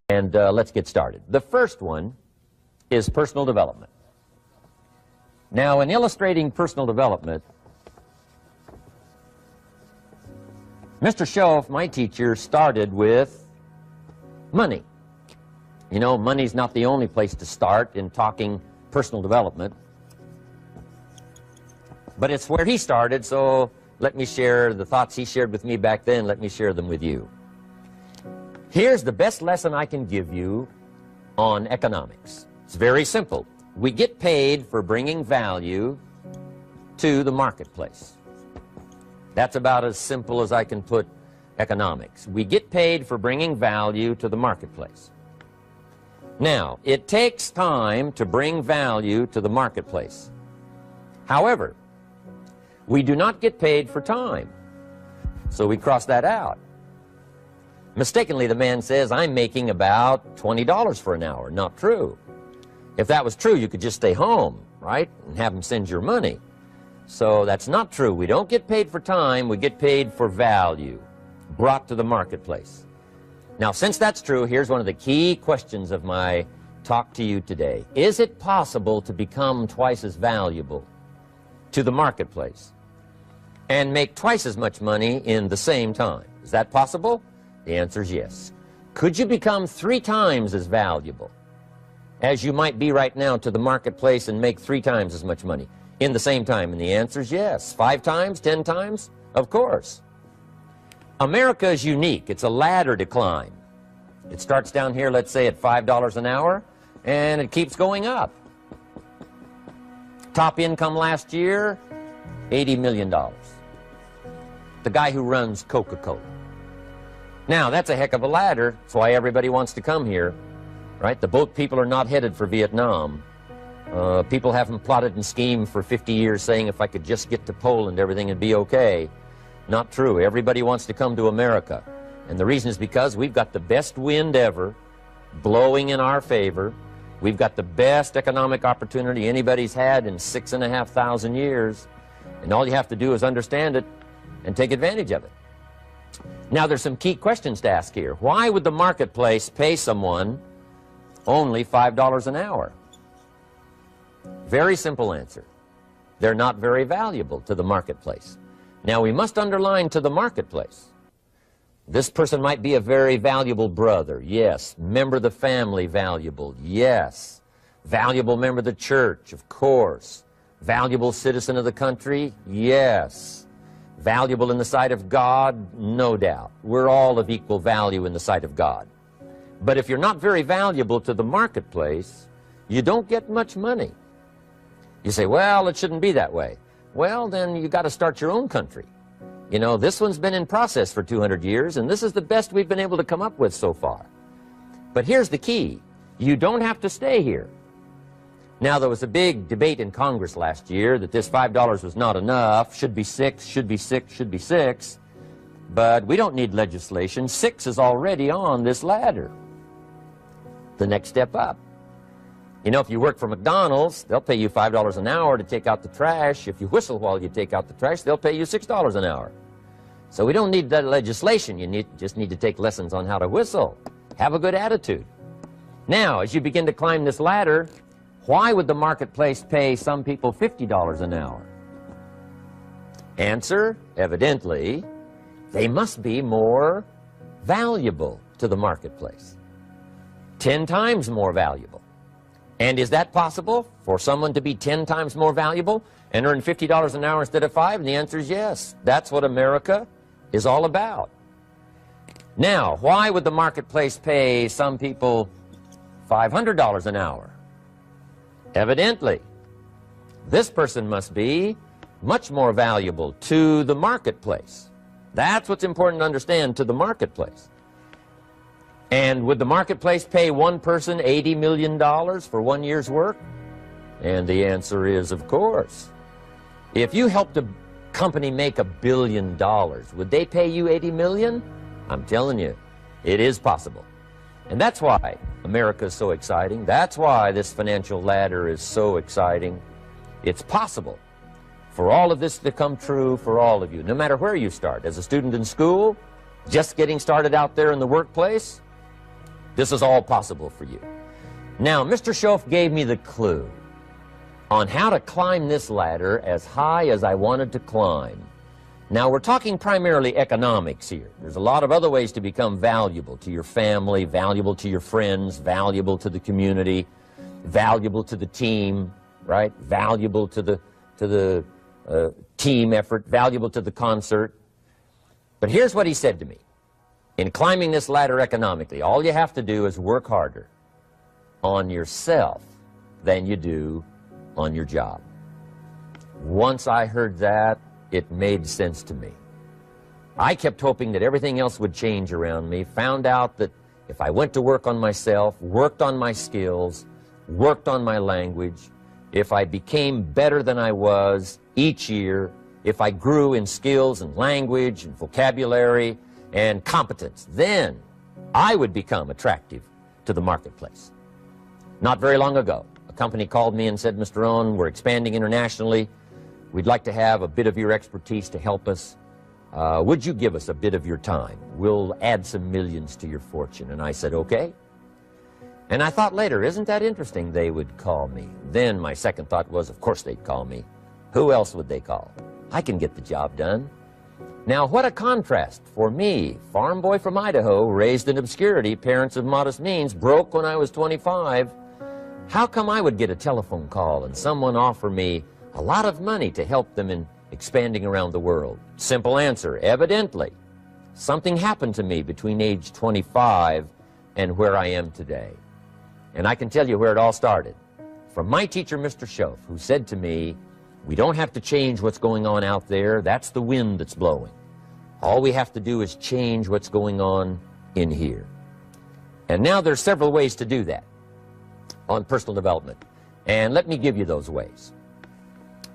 And let's get started. The first one is personal development. Now, in illustrating personal development, Mr. Schoaf, my teacher, started with money. You know, money's not the only place to start in talking personal development, but it's where he started, so let me share the thoughts he shared with me back then. Let me share them with you. Here's the best lesson I can give you on economics. It's very simple. We get paid for bringing value to the marketplace. That's about as simple as I can put economics. We get paid for bringing value to the marketplace. Now, it takes time to bring value to the marketplace. However, we do not get paid for time, so we cross that out. Mistakenly, the man says, I'm making about $20 for an hour. Not true. If that was true, you could just stay home, right, and have him send your money. So that's not true. We don't get paid for time. We get paid for value brought to the marketplace. Now, since that's true, here's one of the key questions of my talk to you today. Is it possible to become twice as valuable to the marketplace and make twice as much money in the same time? Is that possible? The answer is yes. Could you become 3 times as valuable as you might be right now to the marketplace and make 3 times as much money in the same time? And the answer is yes. 5 times, 10 times? Of course. America is unique. It's a ladder to climb. It starts down here, let's say, at $5 an hour, and it keeps going up. Top income last year, $80 million. The guy who runs Coca-Cola. Now, that's a heck of a ladder. That's why everybody wants to come here, right? The boat people are not headed for Vietnam. People haven't plotted and schemed for 50 years saying if I could just get to Poland, everything would be okay. Not true. Everybody wants to come to America. And the reason is because we've got the best wind ever blowing in our favor. We've got the best economic opportunity anybody's had in 6,500 years. And all you have to do is understand it and take advantage of it. Now, there's some key questions to ask here. Why would the marketplace pay someone only $5 an hour? Very simple answer. They're not very valuable to the marketplace. Now, we must underline to the marketplace. This person might be a very valuable brother, yes. Member of the family, valuable, yes. Valuable member of the church, of course. Valuable citizen of the country, yes. Valuable in the sight of God, no doubt. We're all of equal value in the sight of God. But if you're not very valuable to the marketplace, you don't get much money. You say, well, it shouldn't be that way. Well, then you got to start your own country. You know, this one's been in process for 200 years, and this is the best we've been able to come up with so far. But here's the key. You don't have to stay here. Now, there was a big debate in Congress last year that this $5 was not enough, should be 6, should be 6, should be 6. But we don't need legislation. 6 is already on this ladder. The next step up. You know, if you work for McDonald's, they'll pay you $5 an hour to take out the trash. If you whistle while you take out the trash, they'll pay you $6 an hour. So we don't need that legislation. You just need to take lessons on how to whistle. Have a good attitude. Now, as you begin to climb this ladder, why would the marketplace pay some people $50 an hour? Answer, evidently, they must be more valuable to the marketplace. 10 times more valuable. And is that possible for someone to be 10 times more valuable and earn $50 an hour instead of 5? And the answer is yes. That's what America is all about. Now, why would the marketplace pay some people $500 an hour? Evidently, this person must be much more valuable to the marketplace. That's what's important to understand, to the marketplace. And would the marketplace pay one person $80 million for 1 year's work? And the answer is, of course. If you helped a company make $1 billion, would they pay you $80 million? I'm telling you, it is possible. And that's why America is so exciting. That's why this financial ladder is so exciting. It's possible for all of this to come true for all of you, no matter where you start. As a student in school, just getting started out there in the workplace, This is all possible for you. Now, Mr. Schoaf gave me the clue on how to climb this ladder as high as I wanted to climb. Now, we're talking primarily economics here. There's a lot of other ways to become valuable to your family, valuable to your friends, valuable to the community, valuable to the team, right? Valuable to the team effort, valuable to the concert. But here's what he said to me. In climbing this ladder economically, all you have to do is work harder on yourself than you do on your job. Once I heard that, it made sense to me. I kept hoping that everything else would change around me, found out that if I went to work on myself, worked on my skills, worked on my language, if I became better than I was each year, if I grew in skills and language and vocabulary and competence, then I would become attractive to the marketplace. Not very long ago, a company called me and said, Mr. Rohn, we're expanding internationally. We'd like to have a bit of your expertise to help us. Would you give us a bit of your time? We'll add some millions to your fortune. And I said, okay. And I thought later, isn't that interesting? They would call me. Then my second thought was, of course they'd call me. Who else would they call? I can get the job done. Now, what a contrast for me, farm boy from Idaho, raised in obscurity, parents of modest means, broke when I was 25. How come I would get a telephone call and someone offer me a lot of money to help them in expanding around the world? Simple answer, evidently. Something happened to me between age 25 and where I am today. And I can tell you where it all started. From my teacher, Mr. Schoaf, who said to me, we don't have to change what's going on out there. That's the wind that's blowing. All we have to do is change what's going on in here. And now there's several ways to do that on personal development. And let me give you those ways.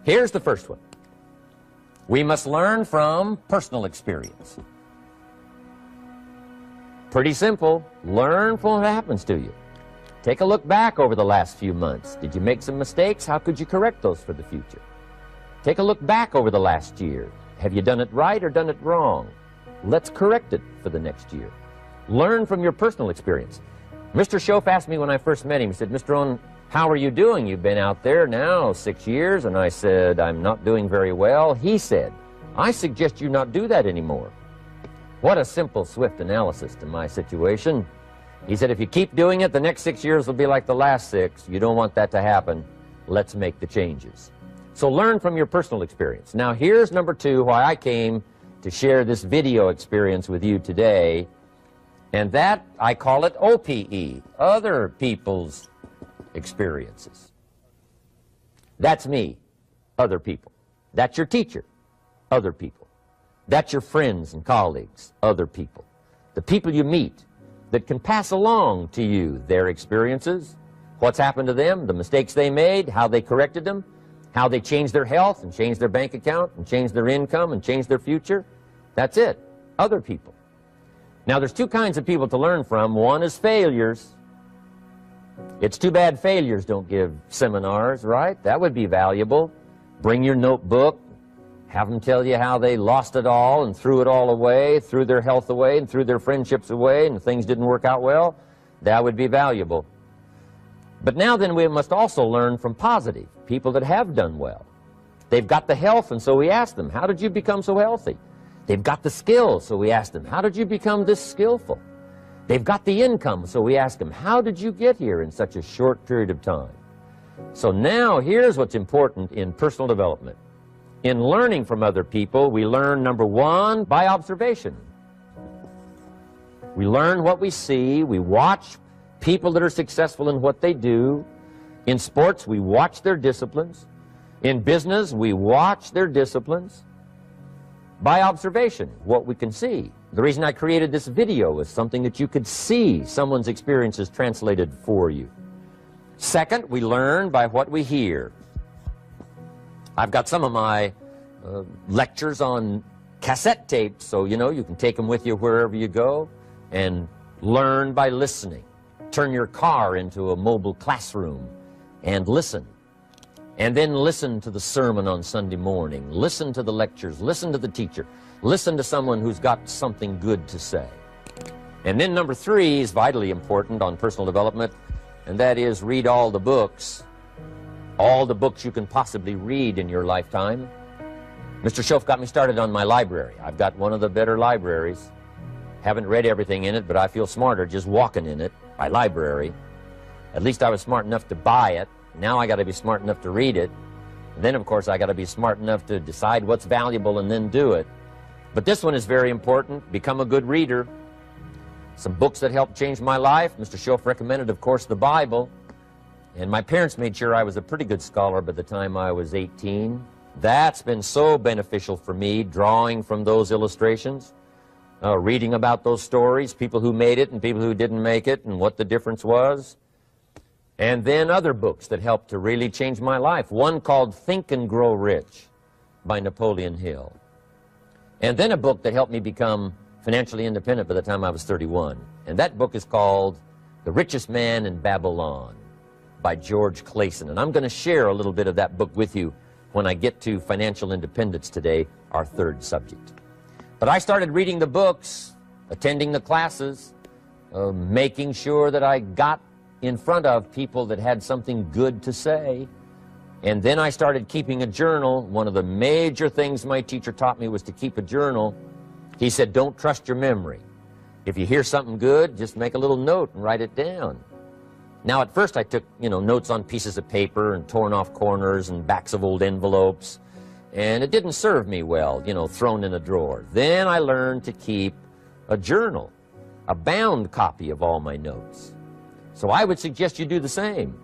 Here's the first one. We must learn from personal experience. Pretty simple. Learn from what happens to you. Take a look back over the last few months. Did you make some mistakes? How could you correct those for the future? Take a look back over the last year. Have you done it right or done it wrong? Let's correct it for the next year. Learn from your personal experience. Mr. Schoaf asked me when I first met him, he said, Mr. Rohn, how are you doing? You've been out there now 6 years. And I said, I'm not doing very well. He said, I suggest you not do that anymore. What a simple, swift analysis to my situation. He said, if you keep doing it, the next 6 years will be like the last 6. You don't want that to happen. Let's make the changes. So learn from your personal experience. Now here's number 2, why I came to share this video experience with you today. And that, I call it OPE, other people's experiences. That's me, other people. That's your teacher, other people. That's your friends and colleagues, other people. The people you meet that can pass along to you their experiences, what's happened to them, the mistakes they made, how they corrected them, how they changed their health and changed their bank account and changed their income and changed their future. That's it, other people. Now there's 2 kinds of people to learn from. One is failures. It's too bad failures don't give seminars, right? That would be valuable. Bring your notebook, have them tell you how they lost it all and threw it all away, threw their health away and threw their friendships away and things didn't work out well. That would be valuable. But now then we must also learn from positive, people that have done well. They've got the health, and so we ask them, how did you become so healthy? They've got the skills, so we ask them, how did you become this skillful? They've got the income, so we ask them, how did you get here in such a short period of time? So now here's what's important in personal development. In learning from other people, we learn, number 1, by observation. We learn what we see. We watch people that are successful in what they do. In sports, we watch their disciplines. In business, we watch their disciplines. By observation, what we can see. The reason I created this video was something that you could see someone's experiences translated for you. Second, we learn by what we hear. I've got some of my lectures on cassette tapes, so you know you can take them with you wherever you go and learn by listening. Turn your car into a mobile classroom and listen. And then listen to the sermon on Sunday morning. Listen to the lectures. Listen to the teacher. Listen to someone who's got something good to say. And then number 3 is vitally important on personal development, and that is read all the books you can possibly read in your lifetime. Mr. Schoaf got me started on my library. I've got one of the better libraries. Haven't read everything in it, but I feel smarter just walking in it. My library. At least I was smart enough to buy it. Now I got to be smart enough to read it. And then, of course, I got to be smart enough to decide what's valuable and then do it. But this one is very important. Become a good reader. Some books that helped change my life. Mr. Schoaf recommended, of course, the Bible. And my parents made sure I was a pretty good scholar by the time I was 18. That's been so beneficial for me, drawing from those illustrations, reading about those stories, people who made it and people who didn't make it, and what the difference was. And then other books that helped to really change my life. One called Think and Grow Rich by Napoleon Hill. And then a book that helped me become financially independent by the time I was 31. And that book is called The Richest Man in Babylon by George Clason. And I'm going to share a little bit of that book with you when I get to financial independence today, our 3rd subject. But I started reading the books, attending the classes, making sure that I got in front of people that had something good to say. And then I started keeping a journal. One of the major things my teacher taught me was to keep a journal. He said, don't trust your memory. If you hear something good, just make a little note and write it down. Now, at first I took, notes on pieces of paper and torn off corners and backs of old envelopes. And it didn't serve me well, thrown in a drawer. Then I learned to keep a journal, a bound copy of all my notes. So I would suggest you do the same.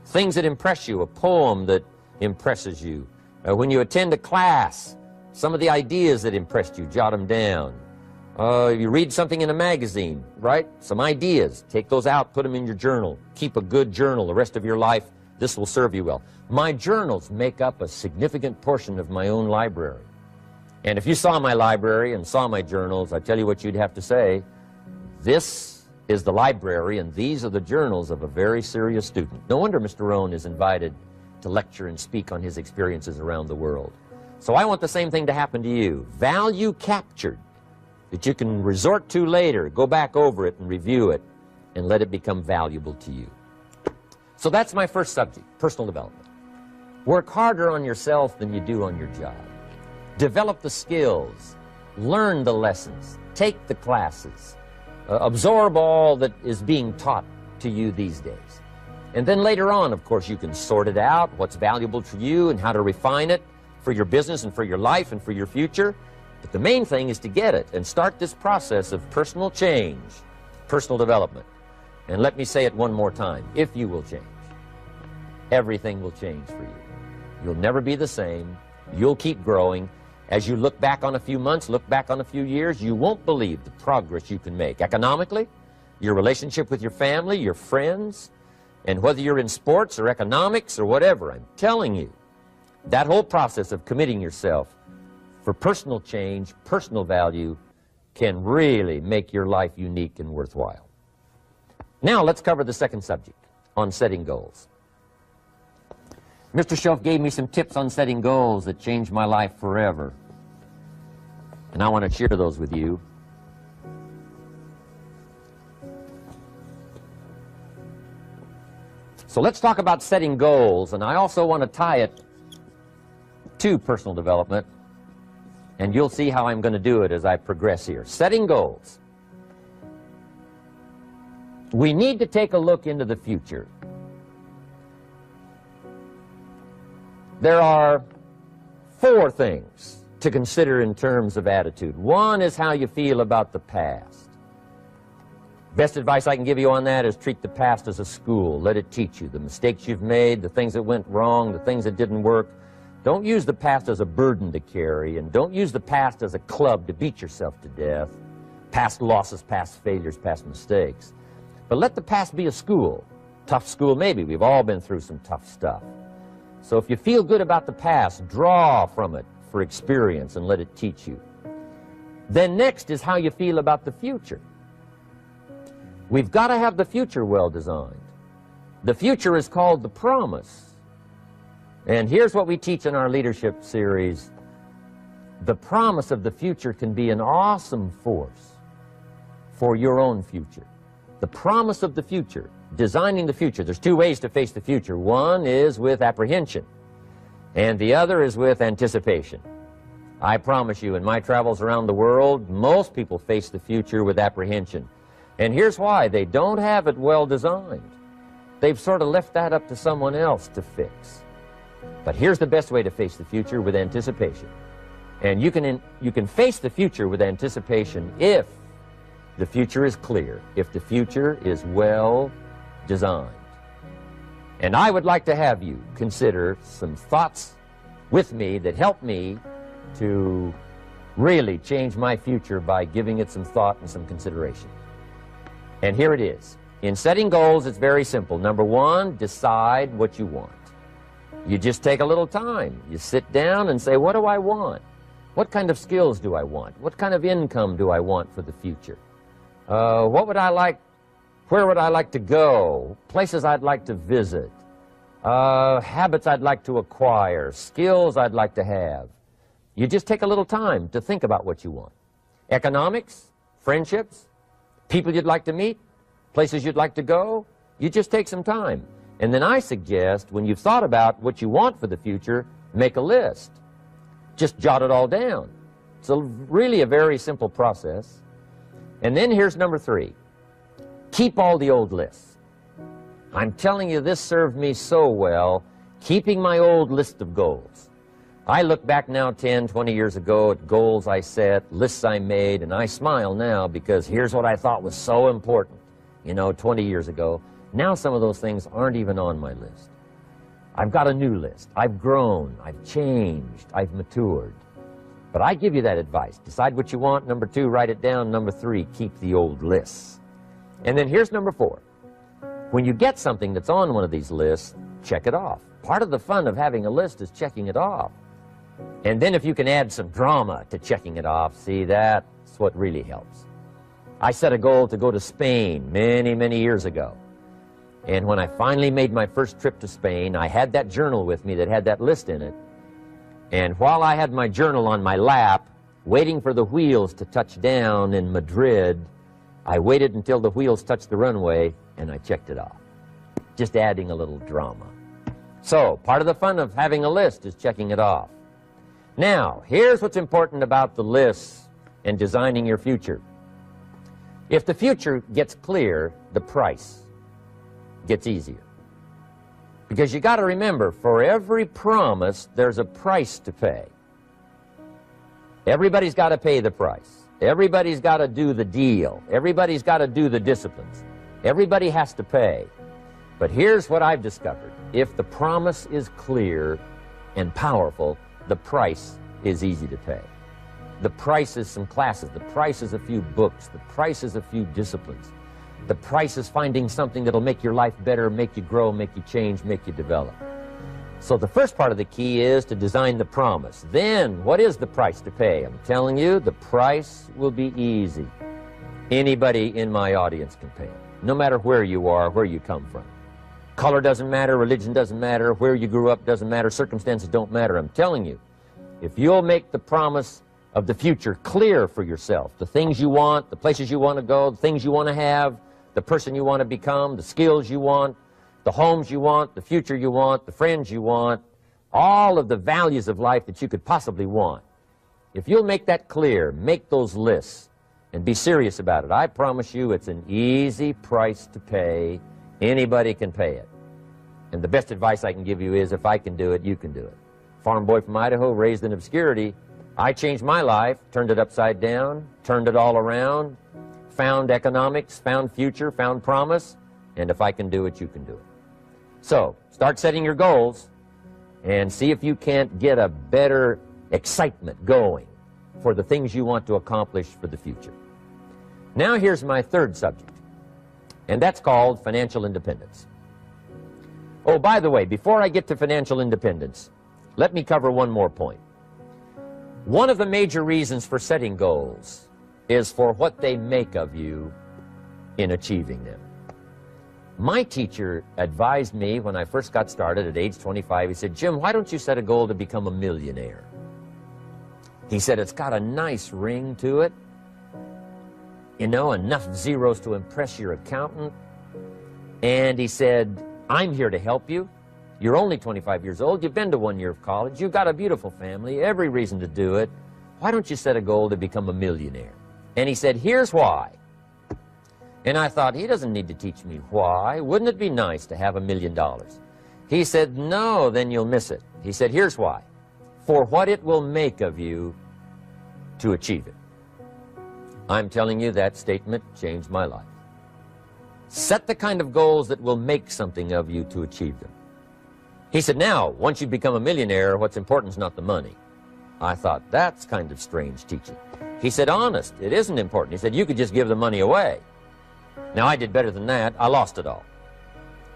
Things that impress you, a poem that impresses you. When you attend a class, some of the ideas that impressed you, jot them down. You read something in a magazine, right? Some ideas. Take those out, put them in your journal. Keep a good journal the rest of your life. This will serve you well. My journals make up a significant portion of my own library. And if you saw my library and saw my journals, I tell you what you'd have to say. This is the library, and these are the journals of a very serious student. No wonder Mr. Rohn is invited to lecture and speak on his experiences around the world. So I want the same thing to happen to you. Value captured that you can resort to later, go back over it and review it, and let it become valuable to you. So that's my first subject, personal development. Work harder on yourself than you do on your job. Develop the skills, learn the lessons, take the classes, absorb all that is being taught to you these days. And then later on, of course, you can sort it out, what's valuable to you and how to refine it for your business and for your life and for your future. But the main thing is to get it and start this process of personal change, personal development. And let me say it one more time. If you will change, everything will change for you. You'll never be the same. You'll keep growing. As you look back on a few months, look back on a few years, you won't believe the progress you can make. Economically, your relationship with your family, your friends, and whether you're in sports or economics or whatever, I'm telling you, that whole process of committing yourself for personal change, personal value, can really make your life unique and worthwhile. Now let's cover the 2nd subject, on setting goals. Mr. Schoaf gave me some tips on setting goals that changed my life forever. And I want to share those with you. So let's talk about setting goals, and I also want to tie it to personal development. And you'll see how I'm going to do it as I progress here. Setting goals. We need to take a look into the future. There are 4 things to consider in terms of attitude. One is how you feel about the past. Best advice I can give you on that is treat the past as a school. Let it teach you the mistakes you've made, the things that went wrong, the things that didn't work. Don't use the past as a burden to carry, and don't use the past as a club to beat yourself to death. Past losses, past failures, past mistakes. But let the past be a school. Tough school maybe. We've all been through some tough stuff. So if you feel good about the past, draw from it for experience and let it teach you. Then next is how you feel about the future. We've got to have the future well designed. The future is called the promise. And here's what we teach in our leadership series. The promise of the future can be an awesome force for your own future. The promise of the future, designing the future. There's two ways to face the future. One is with apprehension, and the other is with anticipation. I promise you, in my travels around the world, most people face the future with apprehension. And here's why. They don't have it well designed. They've sort of left that up to someone else to fix. But here's the best way to face the future, with anticipation. And you can face the future with anticipation if the future is clear, if the future is well designed. And I would like to have you consider some thoughts with me that help me to really change my future by giving it some thought and some consideration. And here it is. In setting goals, it's very simple. Number one, decide what you want. You just take a little time. You sit down and say, what do I want? What kind of skills do I want? What kind of income do I want for the future? What would I like? Where would I like to go? Places I'd like to visit. Habits I'd like to acquire. Skills I'd like to have. You just take a little time to think about what you want. Economics, friendships, people you'd like to meet, places you'd like to go. You just take some time. And then I suggest, when you've thought about what you want for the future, make a list. Just jot it all down. It's really a very simple process. And then here's number three. Keep all the old lists. I'm telling you, this served me so well, keeping my old list of goals. I look back now 10, 20 years ago at goals I set, lists I made, and I smile now because here's what I thought was so important, 20 years ago. Now some of those things aren't even on my list. I've got a new list. I've grown, I've changed, I've matured. But I give you that advice. Decide what you want. Number two, write it down. Number three, keep the old lists. And then here's number four. When you get something that's on one of these lists, check it off. Part of the fun of having a list is checking it off. And then if you can add some drama to checking it off, see, that's what really helps. I set a goal to go to Spain many, many years ago. And when I finally made my first trip to Spain, I had that journal with me that had that list in it. And while I had my journal on my lap, waiting for the wheels to touch down in Madrid, I waited until the wheels touched the runway, and I checked it off. Just adding a little drama. So, part of the fun of having a list is checking it off. Now, here's what's important about the lists and designing your future. If the future gets clear, the price gets easier. Because you got to remember, for every promise, there's a price to pay. Everybody's got to pay the price. Everybody's got to do the deal. Everybody's got to do the disciplines. Everybody has to pay. But here's what I've discovered. If the promise is clear and powerful, the price is easy to pay. The price is some classes. The price is a few books. The price is a few disciplines. The price is finding something that'll make your life better, make you grow, make you change, make you develop. So the first part of the key is to design the promise. Then, what is the price to pay? I'm telling you, the price will be easy. Anybody in my audience can pay it, no matter where you are, where you come from. Color doesn't matter, religion doesn't matter, where you grew up doesn't matter, circumstances don't matter. I'm telling you, if you'll make the promise of the future clear for yourself, the things you want, the places you want to go, the things you want to have, the person you want to become, the skills you want, the homes you want, the future you want, the friends you want, all of the values of life that you could possibly want. If you'll make that clear, make those lists, and be serious about it, I promise you it's an easy price to pay. Anybody can pay it. And the best advice I can give you is, if I can do it, you can do it. Farm boy from Idaho, raised in obscurity, I changed my life, turned it upside down, turned it all around, found economics, found future, found promise, and if I can do it, you can do it. So, start setting your goals and see if you can't get a better excitement going for the things you want to accomplish for the future. Now here's my third subject, and that's called financial independence. Oh, by the way, before I get to financial independence, let me cover one more point. One of the major reasons for setting goals is for what they make of you in achieving them. My teacher advised me when I first got started at age 25, he said, Jim, why don't you set a goal to become a millionaire? He said, it's got a nice ring to it. you know, enough zeros to impress your accountant. And he said, I'm here to help you. You're only 25 years old. You've been to 1 year of college. You've got a beautiful family, every reason to do it. Why don't you set a goal to become a millionaire? And he said, here's why. And I thought, he doesn't need to teach me why. Wouldn't it be nice to have $1 million? He said, no, then you'll miss it. He said, here's why. For what it will make of you to achieve it. I'm telling you, that statement changed my life. Set the kind of goals that will make something of you to achieve them. He said, now, once you become a millionaire, what's important is not the money. I thought, that's kind of strange teaching. He said, honest, it isn't important. He said, you could just give the money away. Now, I did better than that. I lost it all.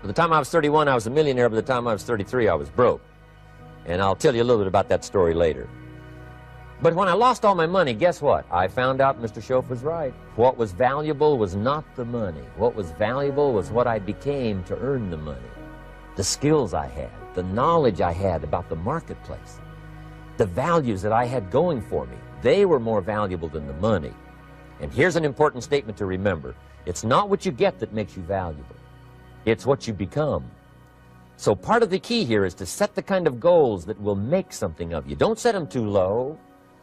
By the time I was 31, I was a millionaire. By the time I was 33, I was broke. And I'll tell you a little bit about that story later. But when I lost all my money, guess what? I found out Mr. Schoaf was right. What was valuable was not the money. What was valuable was what I became to earn the money. The skills I had, the knowledge I had about the marketplace, the values that I had going for me. They were more valuable than the money. And here's an important statement to remember. It's not what you get that makes you valuable. It's what you become. So part of the key here is to set the kind of goals that will make something of you. Don't set them too low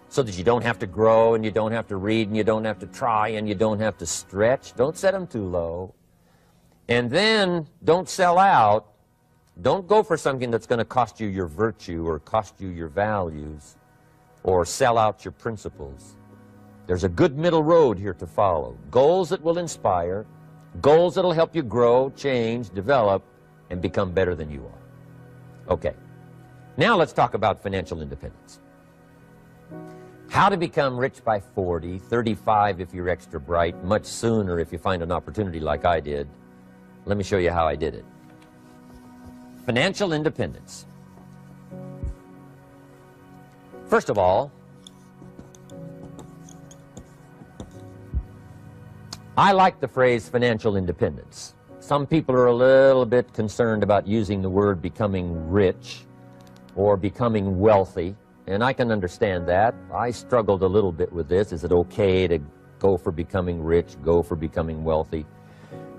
so that you don't have to grow and you don't have to read and you don't have to try and you don't have to stretch. Don't set them too low. And then don't sell out. Don't go for something that's going to cost you your virtue or cost you your values or sell out your principles. There's a good middle road here to follow. Goals that will inspire, goals that will help you grow, change, develop, and become better than you are. Okay, now let's talk about financial independence. How to become rich by 40, 35 if you're extra bright, much sooner if you find an opportunity like I did. Let me show you how I did it. Financial independence. First of all, I like the phrase financial independence. Some people are a little bit concerned about using the word becoming rich or becoming wealthy, and I can understand that. I struggled a little bit with this. Is it okay to go for becoming rich, go for becoming wealthy?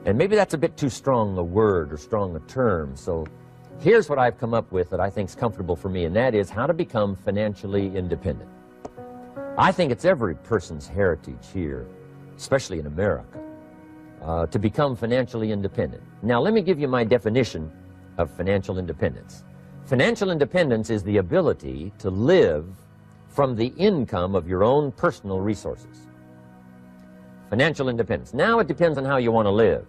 And maybe that's a bit too strong a word or strong a term. So here's what I've come up with that I think is comfortable for me, and that is how to become financially independent. I think it's every person's heritage here, especially in America, to become financially independent. Now, let me give you my definition of financial independence. Financial independence is the ability to live from the income of your own personal resources. Financial independence. Now, it depends on how you want to live.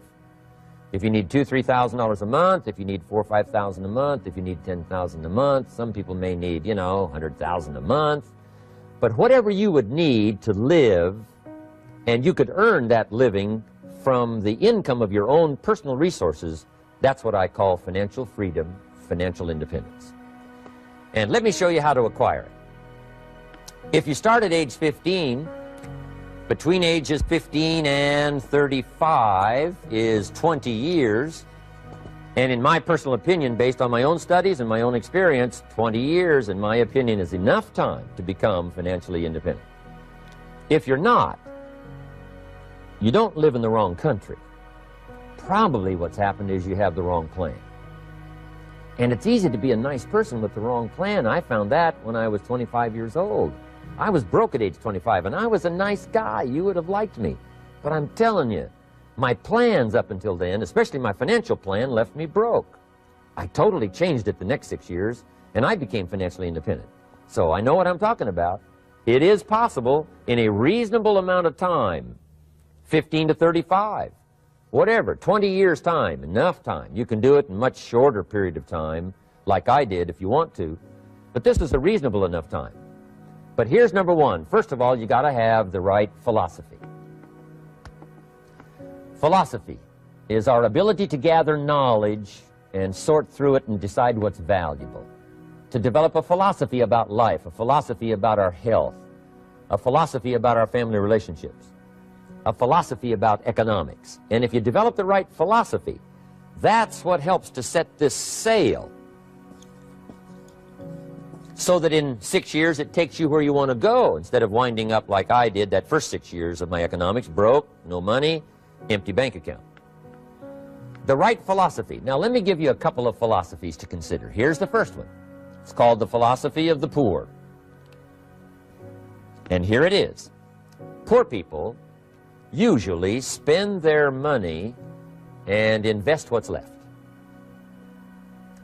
If you need $2,000, $3,000 a month, if you need $4,000 or $5,000 a month, if you need $10,000 a month, some people may need, you know, $100,000 a month. But whatever you would need to live, and you could earn that living from the income of your own personal resources, that's what I call financial freedom, financial independence. And let me show you how to acquire it. If you start at age 15, between ages 15 and 35 is 20 years. And in my personal opinion, based on my own studies and my own experience, 20 years, in my opinion, is enough time to become financially independent. If you're not, you don't live in the wrong country. Probably what's happened is you have the wrong plan. And it's easy to be a nice person with the wrong plan. I found that when I was 25 years old. I was broke at age 25, and I was a nice guy. You would have liked me. But I'm telling you, my plans up until then, especially my financial plan, left me broke. I totally changed it the next 6 years, and I became financially independent. So I know what I'm talking about. It is possible in a reasonable amount of time, 15 to 35, whatever, 20 years' time, enough time. You can do it in a much shorter period of time, like I did if you want to, but this is a reasonable enough time. But here's number one. First of all, you got to have the right philosophy. Philosophy is our ability to gather knowledge and sort through it and decide what's valuable. To develop a philosophy about life, a philosophy about our health, a philosophy about our family relationships, a philosophy about economics. And if you develop the right philosophy, that's what helps to set this sail so that in 6 years it takes you where you want to go, instead of winding up like I did that first 6 years of my economics, broke, no money, empty bank account. The right philosophy. Now let me give you a couple of philosophies to consider. Here's the first one. It's called the philosophy of the poor. And here it is. Poor people usually spend their money and invest what's left.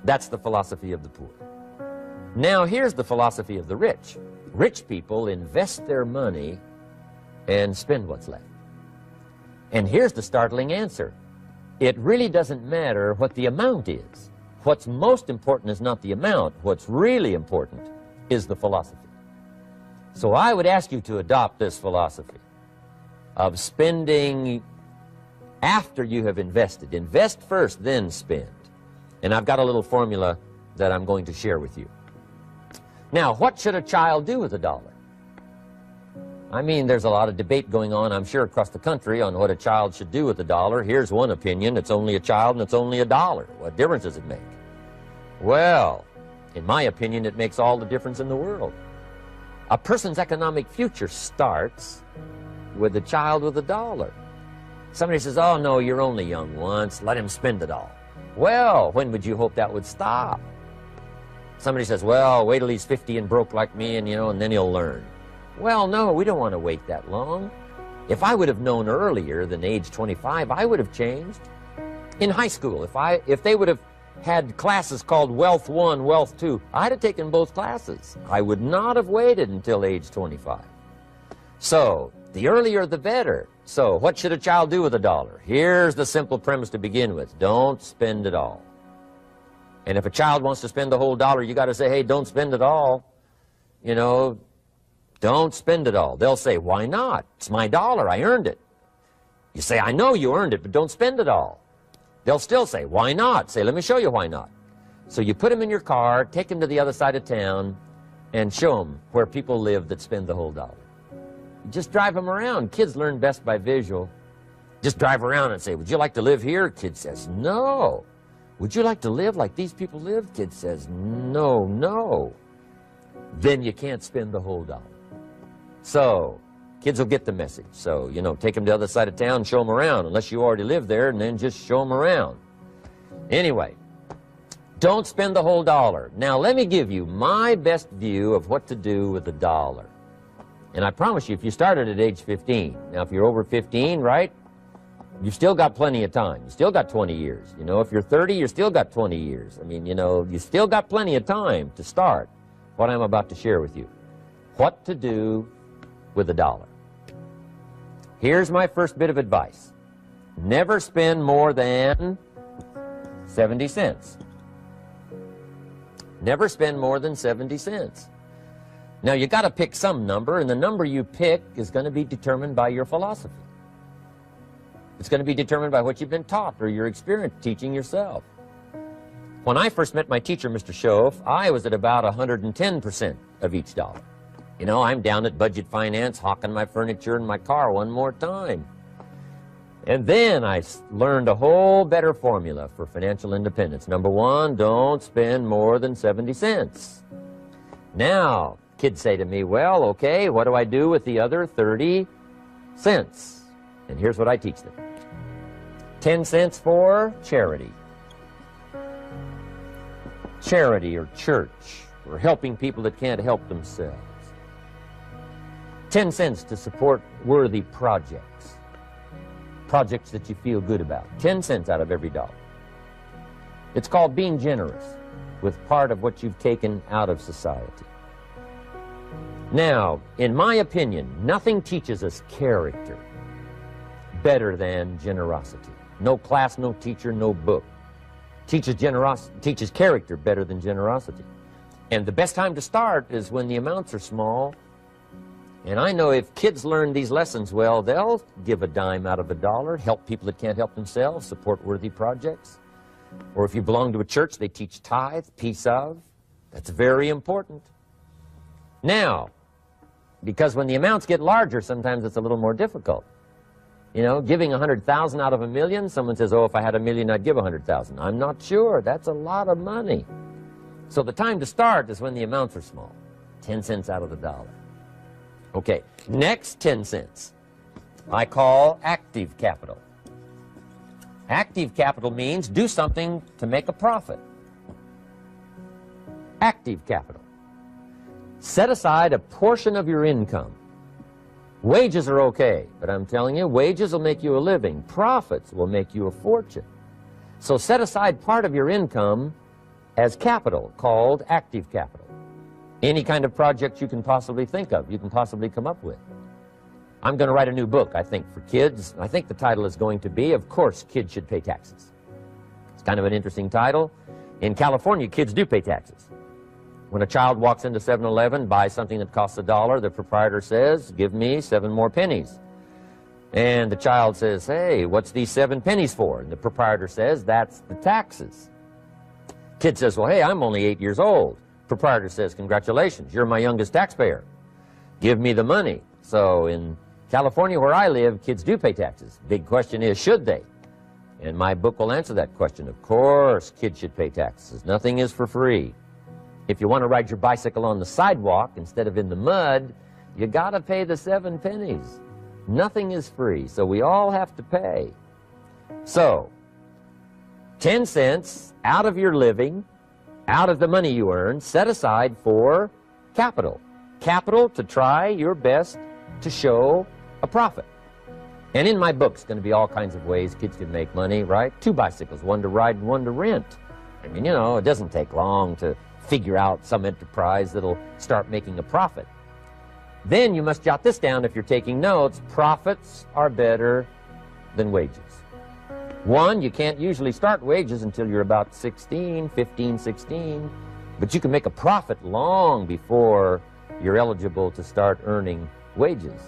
That's the philosophy of the poor. Now here's the philosophy of the rich. Rich people invest their money and spend what's left. And here's the startling answer. It really doesn't matter what the amount is. What's most important is not the amount. What's really important is the philosophy. So I would ask you to adopt this philosophy of spending after you have invested. Invest first, then spend. And I've got a little formula that I'm going to share with you. Now, what should a child do with $1? I mean, there's a lot of debate going on, I'm sure, across the country on what a child should do with $1. Here's one opinion. It's only a child and it's only $1. What difference does it make? Well, in my opinion, it makes all the difference in the world. A person's economic future starts with a child with $1. Somebody says, oh, no, you're only young once. Let him spend it all. Well, when would you hope that would stop? Somebody says, well, wait till he's 50 and broke like me, and, and then he'll learn. Well, no, we don't want to wait that long. If I would have known earlier than age 25, I would have changed. In high school, if they would have had classes called Wealth 1, Wealth 2, I'd have taken both classes. I would not have waited until age 25. So, the earlier the better. So, what should a child do with $1? Here's the simple premise to begin with. Don't spend it all. And if a child wants to spend the whole dollar, you got to say, hey, don't spend it all. Don't spend it all. They'll say, why not? It's my dollar. I earned it. You say, I know you earned it, but don't spend it all. They'll still say, why not? Say, let me show you why not. So you put them in your car, take them to the other side of town, and show them where people live that spend the whole dollar. Just drive them around. Kids learn best by visual. Just drive around and say, would you like to live here? Kid says, no. Would you like to live like these people live? Kid says, no, no. Then you can't spend the whole dollar. So, kids will get the message. So, take them to the other side of town, show them around, unless you already live there, and then just show them around. Anyway, don't spend the whole dollar. Now, let me give you my best view of what to do with $1. And I promise you, if you started at age 15, now if you're over 15, right, you've still got plenty of time. You still got 20 years. If you're 30, you still got 20 years. I mean, you still got plenty of time to start what I'm about to share with you. What to do with $1. Here's my first bit of advice. Never spend more than 70 cents. Never spend more than 70 cents. Now, you got to pick some number, and the number you pick is going to be determined by your philosophy. It's going to be determined by what you've been taught or your experience teaching yourself. When I first met my teacher, Mr. Schoaf, I was at about 110% of each dollar. I'm down at budget finance, hawking my furniture in my car one more time. And then I learned a whole better formula for financial independence. Number one, don't spend more than 70 cents. Now, kids say to me, well, okay, what do I do with the other 30 cents? And here's what I teach them. 10 cents for charity. Charity or church, or helping people that can't help themselves. 10 cents to support worthy projects. Projects that you feel good about. 10 cents out of every dollar. It's called being generous with part of what you've taken out of society. Now, in my opinion, nothing teaches us character better than generosity. No class, no teacher, no book teaches character better than generosity. And the best time to start is when the amounts are small. And I know if kids learn these lessons well, they'll give a dime out of $1, help people that can't help themselves, support worthy projects. Or if you belong to a church, they teach tithe, piece of. That's very important. Now, because when the amounts get larger, sometimes it's a little more difficult. Giving 100,000 out of $1 million, someone says, oh, if I had $1 million, I'd give 100,000. I'm not sure. That's a lot of money. So the time to start is when the amounts are small. 10 cents out of the dollar. Okay, next 10 cents I call active capital. Active capital means do something to make a profit. Active capital. Set aside a portion of your income. Wages are okay, but I'm telling you, wages will make you a living. Profits will make you a fortune. So set aside part of your income as capital, called active capital. Any kind of project you can possibly think of, you can possibly come up with. I'm going to write a new book, I think, for kids. I think the title is going to be, Of Course Kids Should Pay Taxes. It's kind of an interesting title. In California, kids do pay taxes. When a child walks into 7-Eleven, buys something that costs $1, the proprietor says, give me 7 more pennies. And the child says, hey, what's these 7 pennies for? And the proprietor says, that's the taxes. Kid says, well, hey, I'm only 8 years old. Proprietor says, congratulations, you're my youngest taxpayer. Give me the money. So in California, where I live, kids do pay taxes. Big question is, should they? And my book will answer that question. Of course, kids should pay taxes. Nothing is for free. If you want to ride your bicycle on the sidewalk instead of in the mud, you got to pay the 7 pennies. Nothing is free, so we all have to pay. So, 10 cents out of your living, out of the money you earn, set aside for capital. Capital to try your best to show a profit. And in my book, it's going to be all kinds of ways kids can make money, right? 2 bicycles, one to ride and one to rent. I mean, you know, it doesn't take long to figure out some enterprise that'll start making a profit. Then you must jot this down if you're taking notes. Profits are better than wages. 1, you can't usually start wages until you're about 16, 15, 16, but you can make a profit long before you're eligible to start earning wages.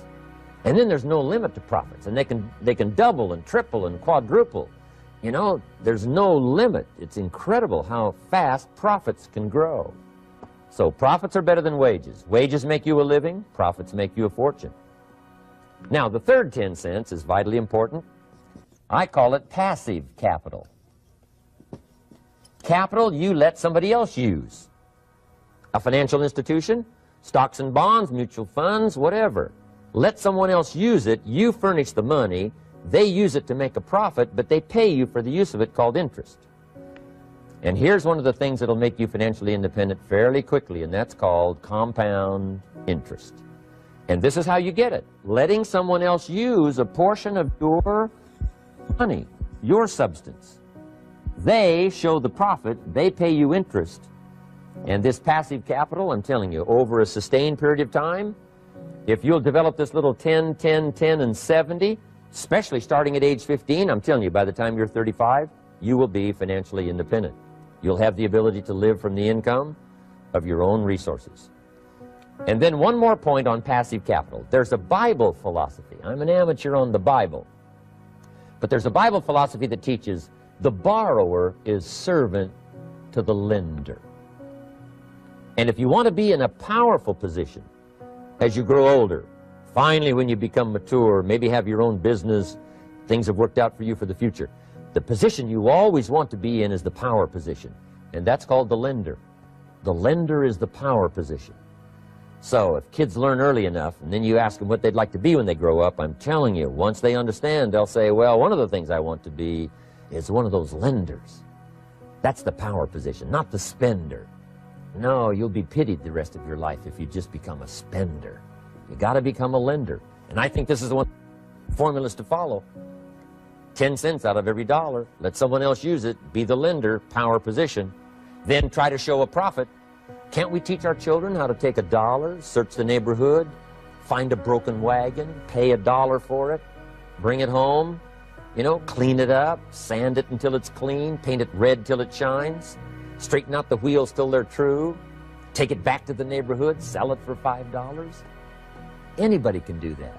And then there's no limit to profits, and they can double and triple and quadruple. You know, there's no limit. It's incredible how fast profits can grow. So profits are better than wages. Wages make you a living, profits make you a fortune. Now, the third 10 cents is vitally important. I call it passive capital. Capital you let somebody else use. A financial institution, stocks and bonds, mutual funds, whatever. Let someone else use it, you furnish the money, they use it to make a profit, but they pay you for the use of it, called interest. And here's one of the things that'll make you financially independent fairly quickly, and that's called compound interest. And this is how you get it. Letting someone else use a portion of your money, your substance. They show the profit, they pay you interest. And this passive capital, I'm telling you, over a sustained period of time, if you'll develop this little 10, 10, 10, and 70, especially starting at age 15, I'm telling you, by the time you're 35, you will be financially independent. You'll have the ability to live from the income of your own resources. And then one more point on passive capital. There's a Bible philosophy. I'm an amateur on the Bible. But there's a Bible philosophy that teaches the borrower is servant to the lender. And if you want to be in a powerful position as you grow older, finally when you become mature, maybe have your own business, things have worked out for you for the future, the position you always want to be in is the power position, and that's called the lender. The lender is the power position. So if kids learn early enough, and then you ask them what they'd like to be when they grow up, I'm telling you, once they understand, they'll say, well, one of the things I want to be is one of those lenders. That's the power position, not the spender. No, you'll be pitied the rest of your life if you just become a spender. You got to become a lender. And I think this is the one formulas to follow. 10 cents out of every dollar. Let someone else use it. Be the lender, power position. Then try to show a profit. Can't we teach our children how to take $1, search the neighborhood, find a broken wagon, pay $1 for it, bring it home, you know, clean it up, sand it until it's clean, paint it red till it shines, straighten out the wheels till they're true, take it back to the neighborhood, sell it for $5? Anybody can do that.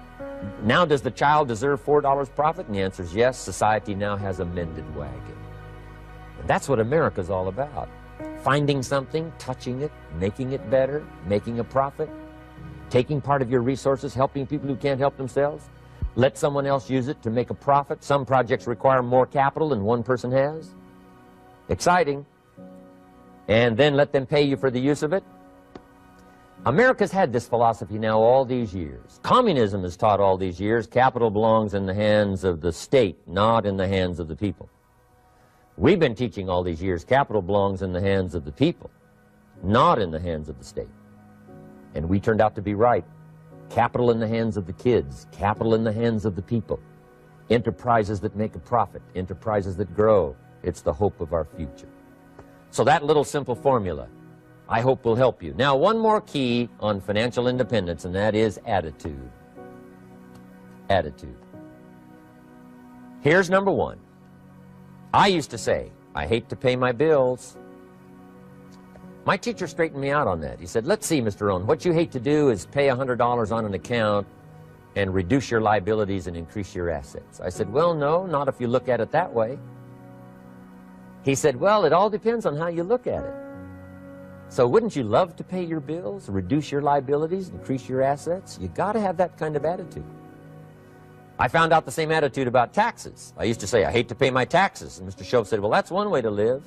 Now, does the child deserve $4 profit? And the answer is yes. Society now has a mended wagon. And that's what America's all about. Finding something, touching it, making it better, making a profit, taking part of your resources, helping people who can't help themselves. Let someone else use it to make a profit. Some projects require more capital than one person has. Exciting. and then let them pay you for the use of it? America's had this philosophy now all these years. Communism has taught all these years capital belongs in the hands of the state, not in the hands of the people. We've been teaching all these years capital belongs in the hands of the people, not in the hands of the state. And we turned out to be right. Capital in the hands of the kids, capital in the hands of the people. Enterprises that make a profit, enterprises that grow. It's the hope of our future. So that little simple formula, I hope, will help you. Now, one more key on financial independence, and that is attitude. Attitude. Here's number one. I used to say, I hate to pay my bills. My teacher straightened me out on that. He said, let's see, Mr. Rohn, what you hate to do is pay $100 on an account and reduce your liabilities and increase your assets. I said, well, no, not if you look at it that way. He said, well, it all depends on how you look at it. So wouldn't you love to pay your bills, reduce your liabilities, increase your assets? You got to have that kind of attitude. I found out the same attitude about taxes. I used to say, I hate to pay my taxes. And Mr. Shoaff said, well, that's one way to live.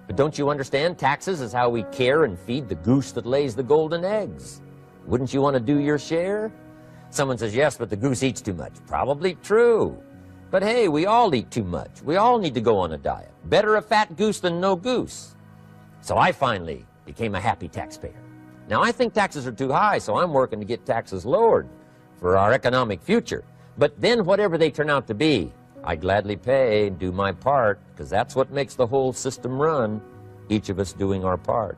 But don't you understand? Taxes is how we care and feed the goose that lays the golden eggs. Wouldn't you want to do your share? Someone says, yes, but the goose eats too much. Probably true. But hey, we all eat too much. We all need to go on a diet. Better a fat goose than no goose. So I finally became a happy taxpayer. Now, I think taxes are too high, so I'm working to get taxes lowered for our economic future. But then whatever they turn out to be, I gladly pay and do my part, because that's what makes the whole system run, each of us doing our part.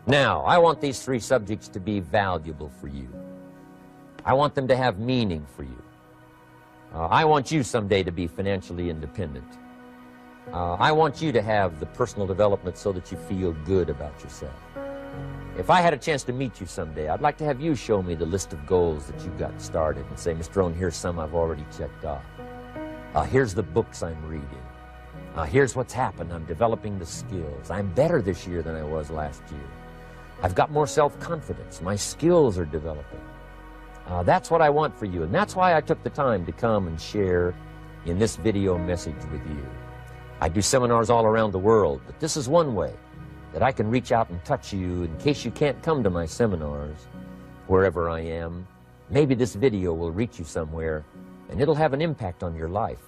Now, I want these three subjects to be valuable for you. I want them to have meaning for you. I want you someday to be financially independent. I want you to have the personal development so that you feel good about yourself. If I had a chance to meet you someday, I'd like to have you show me the list of goals that you got started and say, Mr. Rohn, here's some I've already checked off. Here's the books I'm reading. Here's what's happened. I'm developing the skills. I'm better this year than I was last year. I've got more self-confidence. My skills are developing. That's what I want for you, and that's why I took the time to come and share in this video message with you. I do seminars all around the world, but this is one way that I can reach out and touch you in case you can't come to my seminars, wherever I am. Maybe this video will reach you somewhere, and it'll have an impact on your life.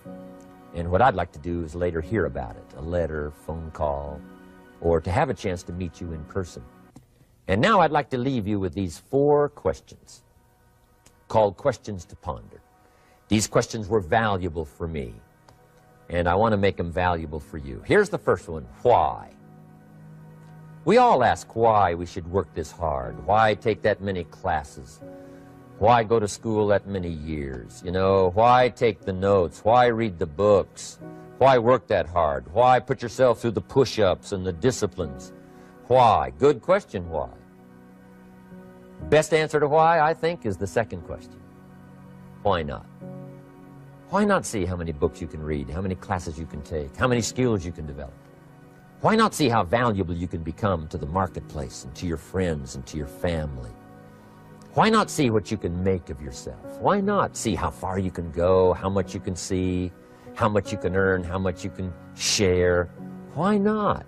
And what I'd like to do is later hear about it, a letter, phone call, or to have a chance to meet you in person. And now I'd like to leave you with these 4 questions, called questions to ponder. These questions were valuable for me, and I want to make them valuable for you. Here's the first one, why? We all ask why we should work this hard, why take that many classes, why go to school that many years, you know, why take the notes, why read the books, why work that hard, why put yourself through the push-ups and the disciplines, why? Good question, why? Best answer to why, I think, is the second question. Why not? Why not see how many books you can read, how many classes you can take, how many skills you can develop? Why not see how valuable you can become to the marketplace and to your friends and to your family? Why not see what you can make of yourself? Why not see how far you can go, how much you can see, how much you can earn, how much you can share? Why not?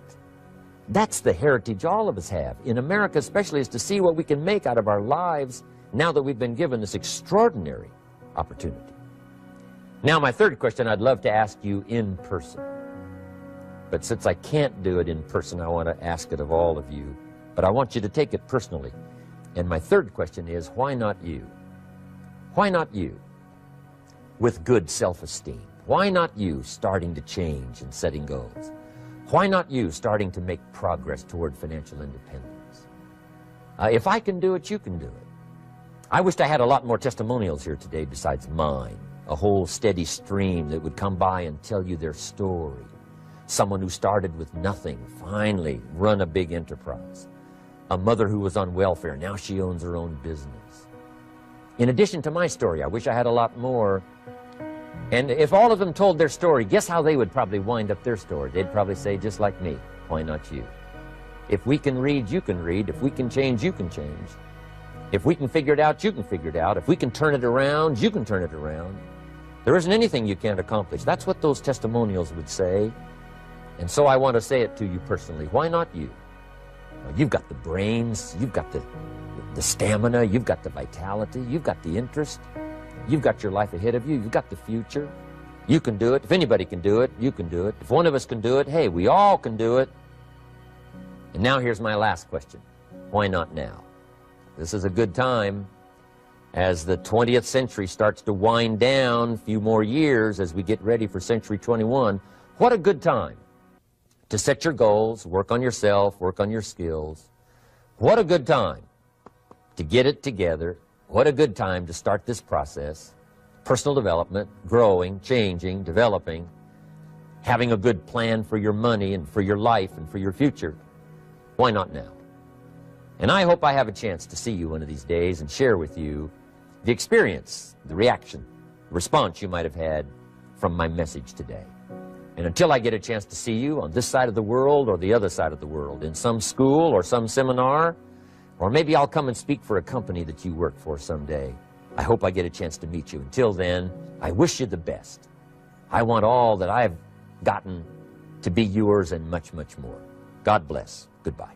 That's the heritage all of us have, in America especially, is to see what we can make out of our lives now that we've been given this extraordinary opportunity. Now, my third question I'd love to ask you in person. But since I can't do it in person, I want to ask it of all of you. But I want you to take it personally. And my third question is, why not you? Why not you? With good self-esteem. Why not you starting to change and setting goals? Why not you starting to make progress toward financial independence? If I can do it, you can do it. I wished I had a lot more testimonials here today besides mine. A whole steady stream that would come by and tell you their story. Someone who started with nothing, finally run a big enterprise. A mother who was on welfare, now she owns her own business. In addition to my story, I wish I had a lot more. And if all of them told their story, guess how they would probably wind up their story? They'd probably say, just like me, why not you? If we can read, you can read. If we can change, you can change. If we can figure it out, you can figure it out. If we can turn it around, you can turn it around. There isn't anything you can't accomplish. That's what those testimonials would say. And so I want to say it to you personally. Why not you? You've got the brains, you've got the stamina, you've got the vitality, you've got the interest, you've got your life ahead of you, you've got the future. You can do it. If anybody can do it, you can do it. If one of us can do it, hey, we all can do it. And now here's my last question. Why not now? This is a good time as the 20th century starts to wind down, a few more years as we get ready for century 21. What a good time to set your goals, work on yourself, work on your skills. What a good time to get it together. What a good time to start this process. Personal development, growing, changing, developing, having a good plan for your money and for your life and for your future. Why not now? And I hope I have a chance to see you one of these days and share with you the experience, the reaction, the response you might have had from my message today. And until I get a chance to see you on this side of the world or the other side of the world, in some school or some seminar, or maybe I'll come and speak for a company that you work for someday, I hope I get a chance to meet you. Until then, I wish you the best. I want all that I've gotten to be yours and much, much more. God bless. Goodbye.